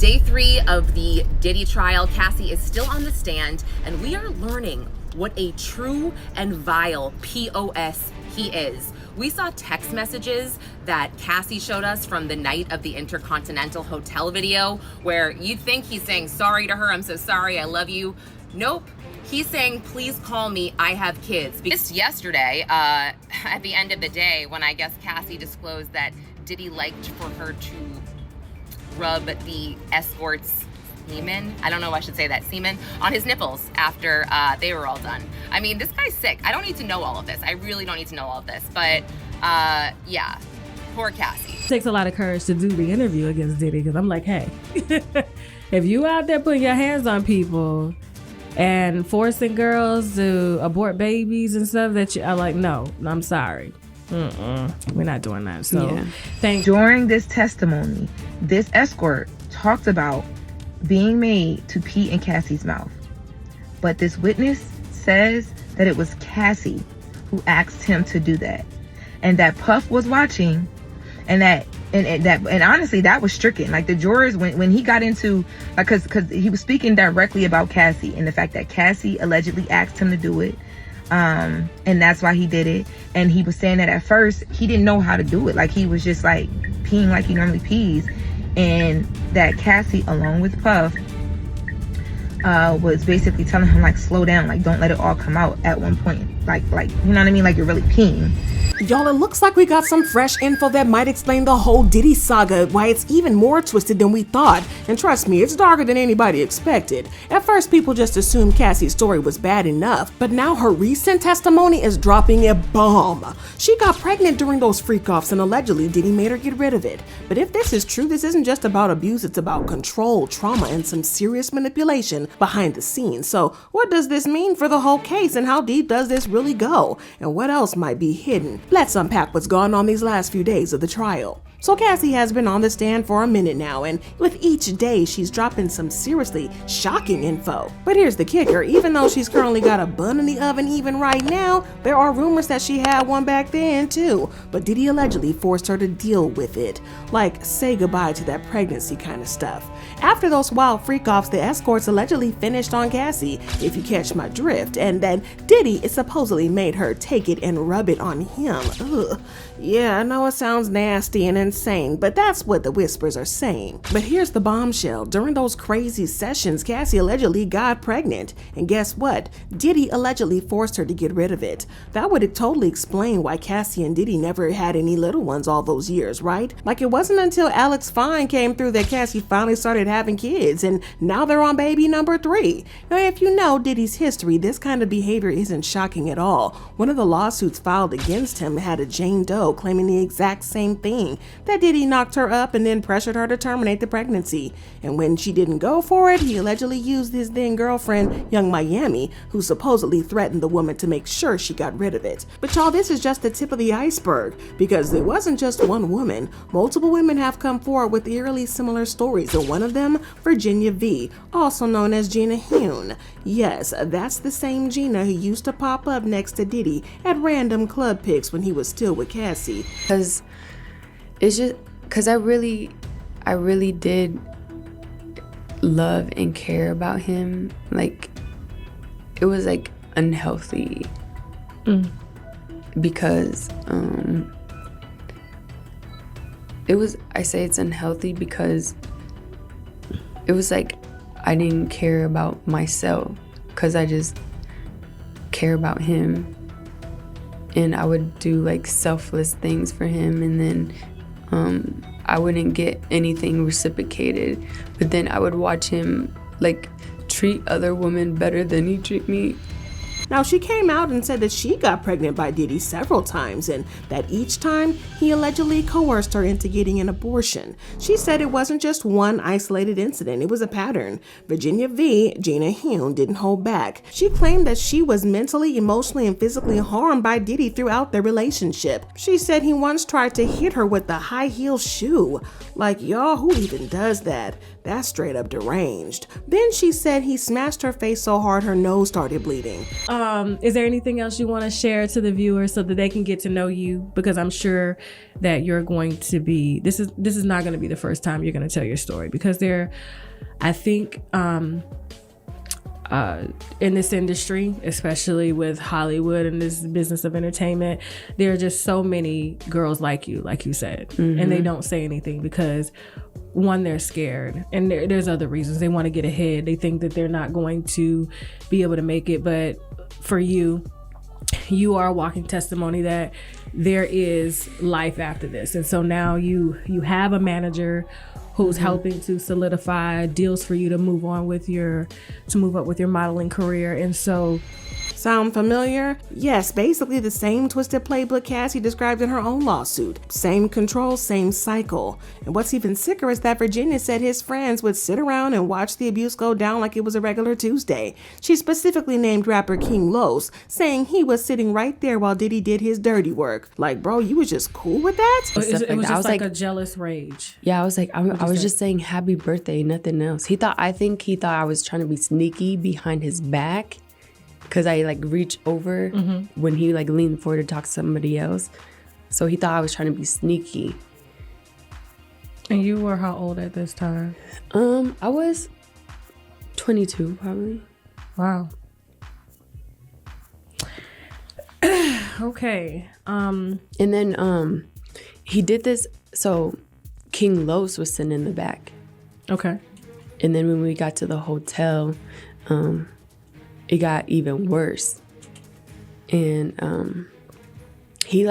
Day 3 of the Diddy trial. Cassie is still on the stand, and we are learning what a true and vile POS he is. We saw text messages that Cassie showed us from the night of the Intercontinental Hotel video, where you'd think he's saying sorry to her, I'm so sorry, I love you. Nope. He's saying, please call me, I have kids. Just yesterday, at the end of the day, when I guess Cassie disclosed that Diddy liked for her to rub the escort's semen, I don't know if I should say that, semen, on his nipples after they were all done. I mean, this guy's sick. I don't need to know all of this. I really don't need to know all of this. But yeah, poor Cassie. It takes a lot of courage to do the interview against Diddy, because I'm like, hey, if you out there putting your hands on people and forcing girls to abort babies and stuff, that I'm like, no, I'm sorry. We're not doing that. So yeah. During this testimony, this escort talked about being made to pee in Cassie's mouth. But this witness says that it was Cassie who asked him to do that. And that Puff was watching, and honestly, that was stricken. Like, the jurors, when he got into, like, cause he was speaking directly about Cassie and the fact that Cassie allegedly asked him to do it. And that's why he did it. And he was saying that at first he didn't know how to do it. Like, he was just like peeing like he normally pees. And that Cassie, along with Puff, was basically telling him, like, slow down, like, don't let it all come out at one point. Like, you know what I mean? Like, you're really peeing. Y'all, it looks like we got some fresh info that might explain the whole Diddy saga, why it's even more twisted than we thought. And trust me, it's darker than anybody expected. At first, people just assumed Cassie's story was bad enough, but now her recent testimony is dropping a bomb. She got pregnant during those freak-offs, and allegedly Diddy made her get rid of it. But if this is true, this isn't just about abuse, it's about control, trauma, and some serious manipulation behind the scenes. So what does this mean for the whole case, and how deep does this really go? And what else might be hidden? Let's unpack what's gone on these last few days of the trial. So Cassie has been on the stand for a minute now, and with each day she's dropping some seriously shocking info. But here's the kicker, even though she's currently got a bun in the oven even right now, there are rumors that she had one back then too. But Diddy allegedly forced her to deal with it, like say goodbye to that pregnancy kind of stuff. After those wild freak-offs, the escorts allegedly finished on Cassie, if you catch my drift, and then Diddy is supposedly made her take it and rub it on him. Ugh. Yeah, I know it sounds nasty and insane, but that's what the whispers are saying. But here's the bombshell. During those crazy sessions, Cassie allegedly got pregnant. And guess what? Diddy allegedly forced her to get rid of it. That would totally explain why Cassie and Diddy never had any little ones all those years, right? Like, it wasn't until Alex Fine came through that Cassie finally started having kids, and now they're on baby number 3. Now, if you know Diddy's history, this kind of behavior isn't shocking at all. One of the lawsuits filed against him had a Jane Doe claiming the exact same thing, that Diddy knocked her up and then pressured her to terminate the pregnancy. And when she didn't go for it, he allegedly used his then girlfriend, Young Miami, who supposedly threatened the woman to make sure she got rid of it. But y'all, this is just the tip of the iceberg, because it wasn't just one woman. Multiple women have come forward with eerily similar stories, and one of them, Virginia V, also known as Gina Hune. Yes, that's the same Gina who used to pop up next to Diddy at random club pics when he was still with Cassie. Because it's just because I really did love and care about him. Like, it was like unhealthy because I say it's unhealthy because it was like I didn't care about myself, because I just care about him. And I would do like selfless things for him, and then I wouldn't get anything reciprocated. But then I would watch him like treat other women better than he treat me. Now, she came out and said that she got pregnant by Diddy several times, and that each time he allegedly coerced her into getting an abortion. She said it wasn't just one isolated incident, it was a pattern. Virginia V, Gina Hune, didn't hold back. She claimed that she was mentally, emotionally, and physically harmed by Diddy throughout their relationship. She said he once tried to hit her with a high-heel shoe. Like, y'all, who even does that? That's straight up deranged. Then she said he smashed her face so hard her nose started bleeding. is there anything else you want to share to the viewers so that they can get to know you? Because I'm sure that you're going to be, this is not going to be the first time you're going to tell your story, because I think in this industry, especially with Hollywood and this business of entertainment, there are just so many girls like you said, and they don't say anything because, one, they're scared, and there's other reasons. They want to get ahead. They think that they're not going to be able to make it. But for you are a walking testimony that there is life after this. And so now you have a manager who's helping to solidify deals for you to move up with your modeling career. And so, sound familiar? Yes, basically the same twisted playbook Cassie described in her own lawsuit. Same control, same cycle. And what's even sicker is that Virginia said his friends would sit around and watch the abuse go down like it was a regular Tuesday. She specifically named rapper King Los, saying he was sitting right there while Diddy did his dirty work. Like, bro, you was just cool with that? It was just like a jealous rage. Yeah, I was like, I was just saying happy birthday, nothing else. I think he thought I was trying to be sneaky behind his back, because I like reached over when he like leaned forward to talk to somebody else. So he thought I was trying to be sneaky. And you were how old at this time? I was 22 probably. Wow. Okay. And then he did this, so King Los was sitting in the back. Okay. And then when we got to the hotel, it got even worse. And he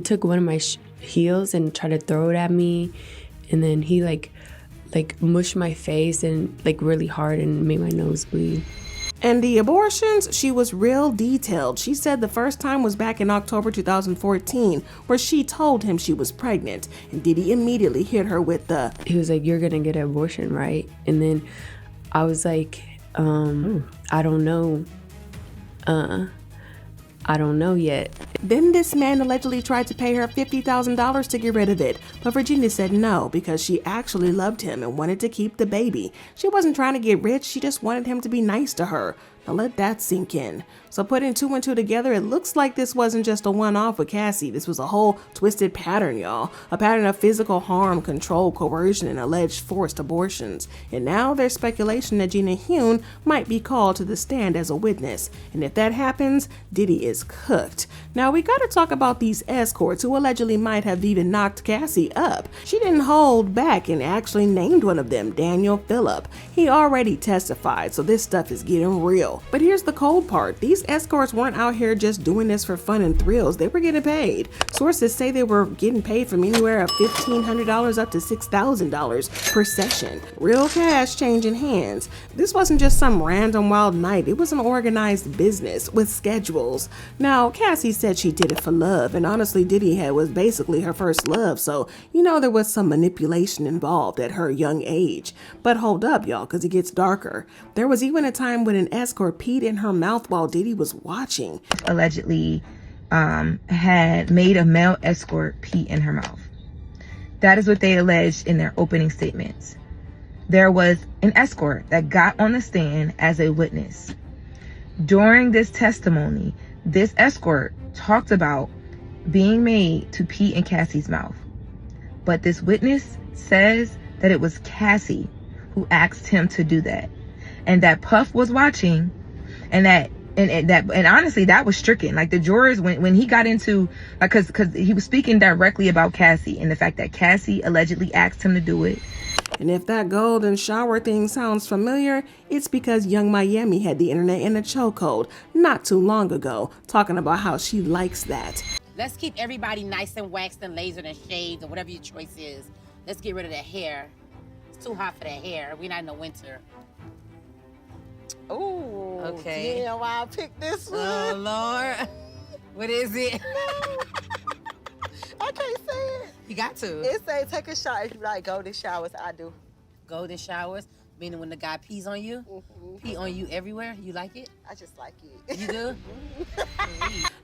took one of my heels and tried to throw it at me, and then he like mushed my face and like really hard and made my nose bleed. And the abortions, she was real detailed. She said the first time was back in October 2014, where she told him she was pregnant, and Diddy immediately hit her with he was like, "You're gonna get an abortion, right?" And then I was like, I don't know. I don't know yet. Then this man allegedly tried to pay her $50,000 to get rid of it, but Virginia said no because she actually loved him and wanted to keep the baby. She wasn't trying to get rich, she just wanted him to be nice to her. Now let that sink in. So putting two and two together, it looks like this wasn't just a one-off with Cassie. This was a whole twisted pattern, y'all. A pattern of physical harm, control, coercion, and alleged forced abortions. And now there's speculation that Gina Hune might be called to the stand as a witness. And if that happens, Diddy is cooked. Now we gotta talk about these escorts who allegedly might have even knocked Cassie up. She didn't hold back and actually named one of them, Daniel Phillip. He already testified, so this stuff is getting real. But here's the cold part. These escorts weren't out here just doing this for fun and thrills. They were getting paid. Sources say they were getting paid from anywhere of $1,500 up to $6,000 per session. Real cash changing hands. This wasn't just some random wild night. It was an organized business with schedules. Now, Cassie said she did it for love, and honestly, Diddy was basically her first love, so there was some manipulation involved at her young age. But hold up, y'all, because it gets darker. There was even a time when an escort peed in her mouth while Diddy was watching. Allegedly had made a male escort pee in her mouth. That is what they alleged in their opening statements. There was an escort that got on the stand as a witness. During this testimony, this escort talked about being made to pee in Cassie's mouth. But this witness says that it was Cassie who asked him to do that, and that Puff was watching, and honestly that was stricken. Like the jurors, when he got into, because he was speaking directly about Cassie and the fact that Cassie allegedly asked him to do it. And if that golden shower thing sounds familiar, it's because Young Miami had the internet in a chokehold not too long ago, talking about how she likes that. Let's keep everybody nice and waxed and lasered and shaved or whatever your choice is. Let's get rid of the hair. It's too hot for the hair. We're not in the winter. Ooh, okay. Yeah, why I picked this one? Oh, Lord. What is it? I can't say it. You got to. It say take a shower. If you like golden showers, I do. Golden showers? Meaning when the guy pees on you? Pee on you everywhere? You like it? I just like it. You do?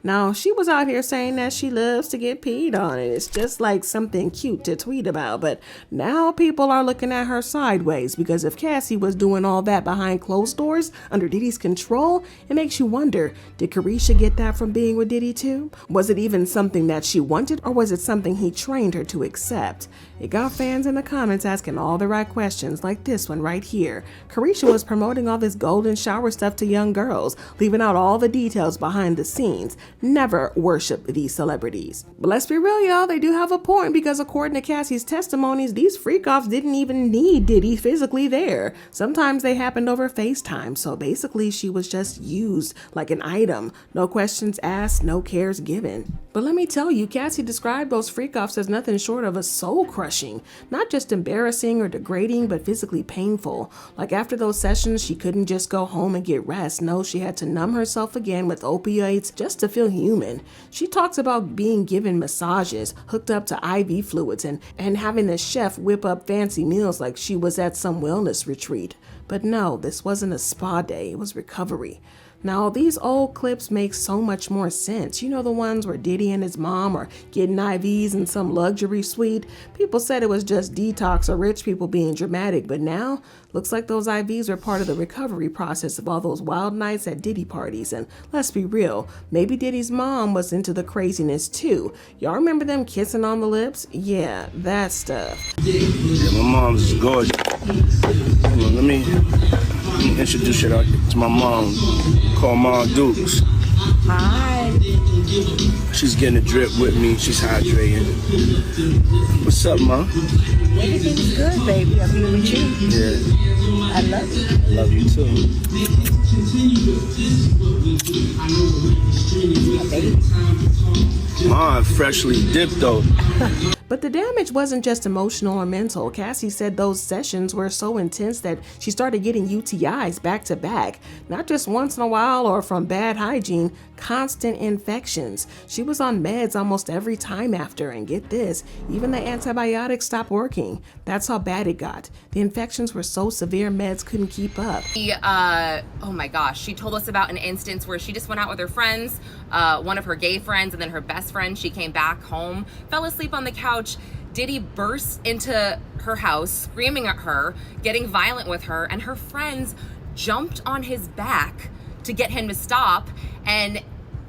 Now, she was out here saying that she loves to get peed on, and it's just like something cute to tweet about, but now people are looking at her sideways, because if Cassie was doing all that behind closed doors under Diddy's control, it makes you wonder, did Carisha get that from being with Diddy too? Was it even something that she wanted, or was it something he trained her to accept? It got fans in the comments asking all the right questions, like this one right here. Carisha was promoting all this golden shower stuff to young girls, leaving out all the details behind the scenes. Never worship these celebrities. But let's be real, y'all, they do have a point, because according to Cassie's testimonies, these freak-offs didn't even need Diddy physically there. Sometimes they happened over FaceTime, so basically she was just used like an item. No questions asked, no cares given. But let me tell you, Cassie described those freak-offs as nothing short of a soul-crushing. Not just embarrassing or degrading, but physically painful. Like after those sessions, she couldn't just go home and get rest. No, she had to numb herself again with opioids just to feel human. She talks about being given massages, hooked up to IV fluids, and having the chef whip up fancy meals like she was at some wellness retreat. But no, this wasn't a spa day, it was recovery. Now, these old clips make so much more sense. You know, the ones where Diddy and his mom are getting IVs in some luxury suite? People said it was just detox or rich people being dramatic, but now, looks like those IVs were part of the recovery process of all those wild nights at Diddy parties. And let's be real, maybe Diddy's mom was into the craziness too. Y'all remember them kissing on the lips? Yeah, that stuff. Yeah, my mom's gorgeous. Hold on, let me introduce you to my mom, called Mom Dukes. Hi. She's getting a drip with me. She's hydrating. What's up, Mom? Everything's good, baby. I'm here with you. Yeah, I love you. I love you too. Mom, freshly dipped though. But the damage wasn't just emotional or mental. Cassie said those sessions were so intense that she started getting UTIs back to back. Not just once in a while or from bad hygiene, constant infections. She was on meds almost every time after, and get this, even the antibiotics stopped working. That's how bad it got. The infections were so severe meds couldn't keep up. Oh my gosh, she told us about an instance where she just went out with her friends, one of her gay friends and then her best friend. She came back home, fell asleep on the couch. Diddy burst into her house, screaming at her, getting violent with her, and her friends jumped on his back to get him to stop. And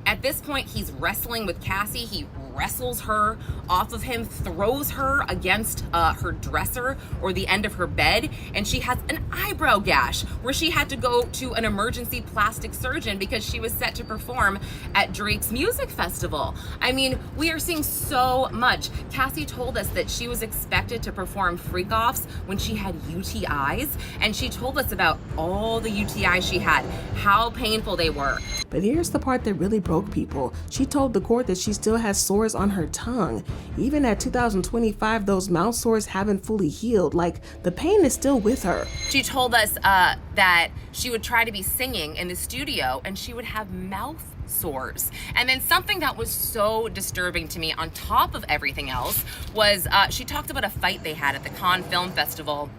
at this point, he's wrestling with Cassie. He wrestles her off of him, throws her against her dresser or the end of her bed, and she has an eyebrow gash where she had to go to an emergency plastic surgeon because she was set to perform at Drake's music festival. I mean, we are seeing so much. Cassie told us that she was expected to perform Freakoffs when she had UTIs, and she told us about all the UTIs she had, how painful they were. But here's the part that really broke people. She told the court that she still has sores on her tongue. Even at 2025, those mouth sores haven't fully healed. Like, the pain is still with her. She told us that she would try to be singing in the studio and she would have mouth sores. And then something that was so disturbing to me on top of everything else was she talked about a fight they had at the Cannes Film Festival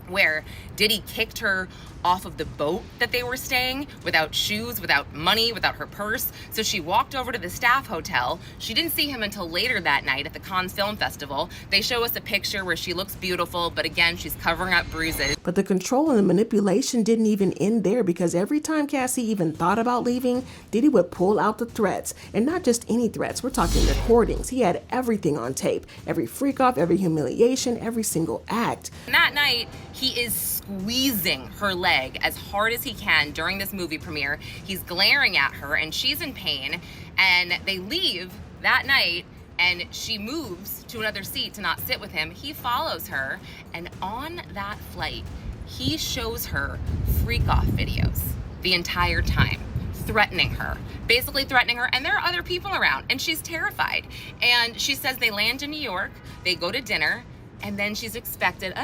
where Diddy kicked her off of the boat that they were staying without shoes, without money, without her purse. So she walked over to the staff hotel. She didn't see him until later that night at the Cannes Film Festival. They show us a picture where she looks beautiful, but again, she's covering up bruises. But the control and the manipulation didn't even end there, because every time Cassie even thought about leaving, Diddy would pull out the threats. And not just any threats, we're talking recordings. He had everything on tape. Every freak off, every humiliation, every single act. And that night, he is squeezing her leg as hard as he can during this movie premiere. He's glaring at her and she's in pain, and they leave that night and she moves to another seat to not sit with him. He follows her, and on that flight, he shows her freak-off videos the entire time, threatening her, basically threatening her, and there are other people around, and she's terrified. And she says they land in New York, they go to dinner, and then she's expected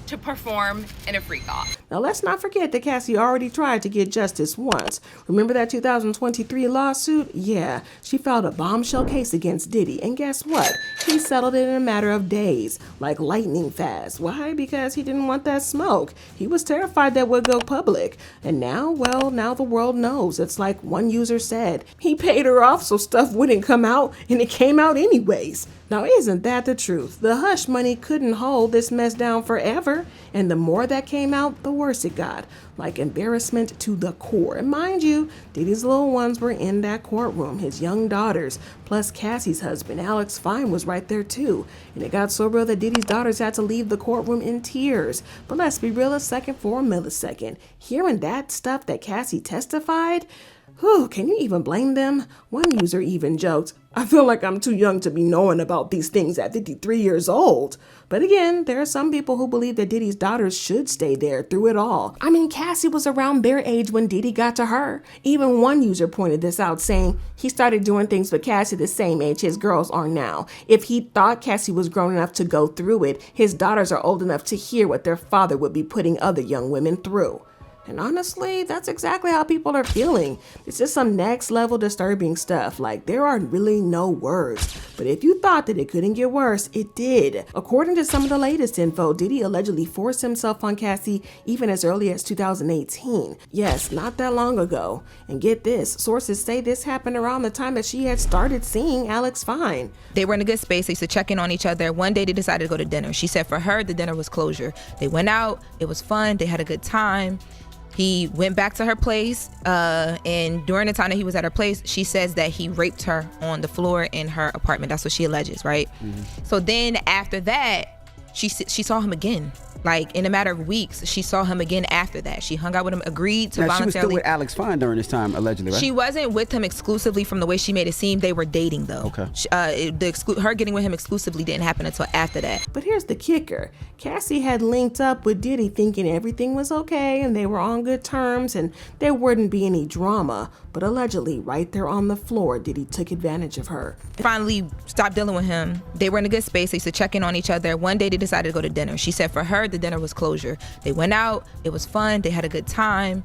to perform in a freak-off. Now let's not forget that Cassie already tried to get justice once. Remember that 2023 lawsuit? Yeah, she filed a bombshell case against Diddy, and guess what? He settled it in a matter of days, like lightning fast. Why? Because he didn't want that smoke. He was terrified that would go public. And now, well, now the world knows. It's like one user said, he paid her off so stuff wouldn't come out, and it came out anyways. Now, isn't that the truth? The hush money couldn't hold this mess down forever, and the more that came out, the worse it got. Like embarrassment to the core. And mind you, Diddy's little ones were in that courtroom, his young daughters, plus Cassie's husband, Alex Fine, was right there too. And it got so real that Diddy's daughters had to leave the courtroom in tears. But let's be real a second for a millisecond. Hearing that stuff that Cassie testified, whew, can you even blame them? One user even joked, I feel like I'm too young to be knowing about these things at 53 years old. But again, there are some people who believe that Diddy's daughters should stay there through it all. I mean, Cassie was around their age when Diddy got to her. Even one user pointed this out, saying he started doing things with Cassie the same age his girls are now. If he thought Cassie was grown enough to go through it, his daughters are old enough to hear what their father would be putting other young women through. And honestly, that's exactly how people are feeling. It's just some next level disturbing stuff. Like, there are really no words. But if you thought that it couldn't get worse, it did. According to some of the latest info, Diddy allegedly forced himself on Cassie even as early as 2018. Yes, not that long ago. And get this, sources say this happened around the time that she had started seeing Alex Fine. They were in a good space. They used to check in on each other. One day they decided to go to dinner. She said for her, the dinner was closure. They went out. It was fun. They had a good time. He went back to her place, and during the time that he was at her place, she says that he raped her on the floor in her apartment. That's what she alleges, right? Mm-hmm. So then after that, she saw him again. Like, in a matter of weeks, she saw him again after that. She hung out with him, agreed to voluntarily. She was still with Alex Fine during this time, allegedly, right? She wasn't with him exclusively from the way she made it seem. They were dating, though. Okay. Her getting with him exclusively didn't happen until after that. But here's the kicker. Cassie had linked up with Diddy thinking everything was okay and they were on good terms and there wouldn't be any drama. But allegedly, right there on the floor, Diddy took advantage of her. Finally stopped dealing with him. They were in a good space. They used to check in on each other. One day they decided to go to dinner. She said for her, the dinner was closure. They went out. It was fun. They had a good time.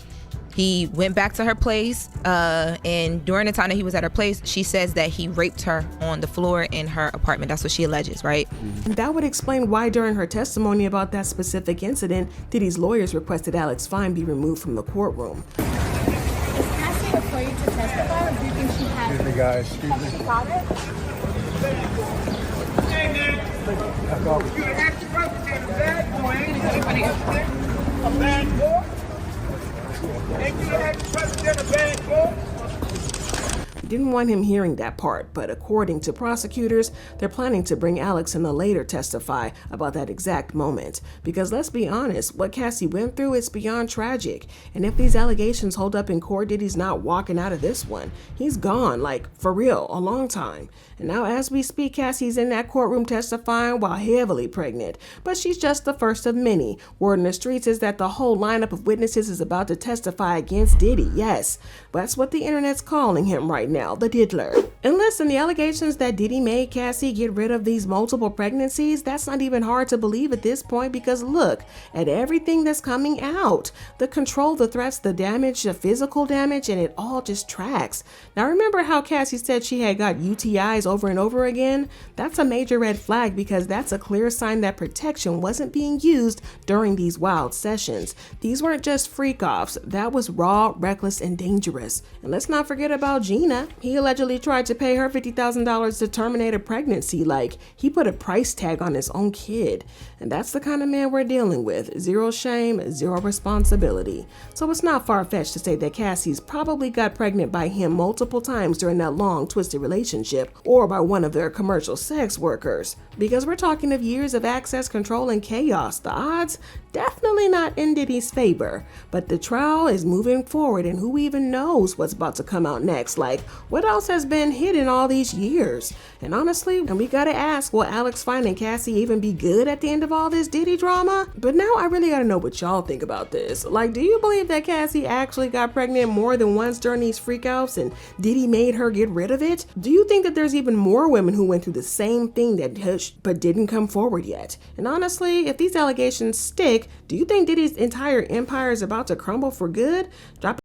He went back to her place, and during the time that he was at her place, she says that he raped her on the floor in her apartment. That's what she alleges, right? Mm-hmm. That would explain why during her testimony about that specific incident, Diddy's lawyers requested Alex Fine be removed from the courtroom. Is Cassie afraid to testify, or do you think she has? Excuse me, guys. Excuse me. Got it? Hey, man. You an extra representative, a bad boy, ain't you? A bad boy? Ain't you an extra representative, a bad boy? Didn't want him hearing that part, but according to prosecutors, they're planning to bring Alex in to later testify about that exact moment. Because let's be honest, what Cassie went through is beyond tragic. And if these allegations hold up in court, Diddy's not walking out of this one. He's gone, like, for real, a long time. And now as we speak, Cassie's in that courtroom testifying while heavily pregnant. But she's just the first of many. Word in the streets is that the whole lineup of witnesses is about to testify against Diddy. Yes, that's what the internet's calling him right now. The diddler. And listen, the allegations that Diddy made Cassie get rid of these multiple pregnancies, that's not even hard to believe at this point because look at everything that's coming out. The control, the threats, the damage, the physical damage, and it all just tracks. Now remember how Cassie said she had got UTIs over and over again? That's a major red flag because that's a clear sign that protection wasn't being used during these wild sessions. These weren't just freak-offs. That was raw, reckless, and dangerous. And let's not forget about Gina. He allegedly tried to pay her $50,000 to terminate a pregnancy. Like, he put a price tag on his own kid. And that's the kind of man we're dealing with. Zero shame, zero responsibility. So it's not far-fetched to say that Cassie's probably got pregnant by him multiple times during that long, twisted relationship, or by one of their commercial sex workers. Because we're talking of years of access, control, and chaos. The odds definitely not in Diddy's favor. But the trial is moving forward, and who even knows what's about to come out next? Like, what else has been hidden all these years? And honestly, and we gotta ask, will Alex Fine and Cassie even be good at the end of all this Diddy drama? But now I really gotta know what y'all think about this. Like, do you believe that Cassie actually got pregnant more than once during these freakouts and Diddy made her get rid of it? Do you think that there's even even more women who went through the same thing but didn't come forward yet. And honestly, if these allegations stick, do you think Diddy's entire empire is about to crumble for good? Drop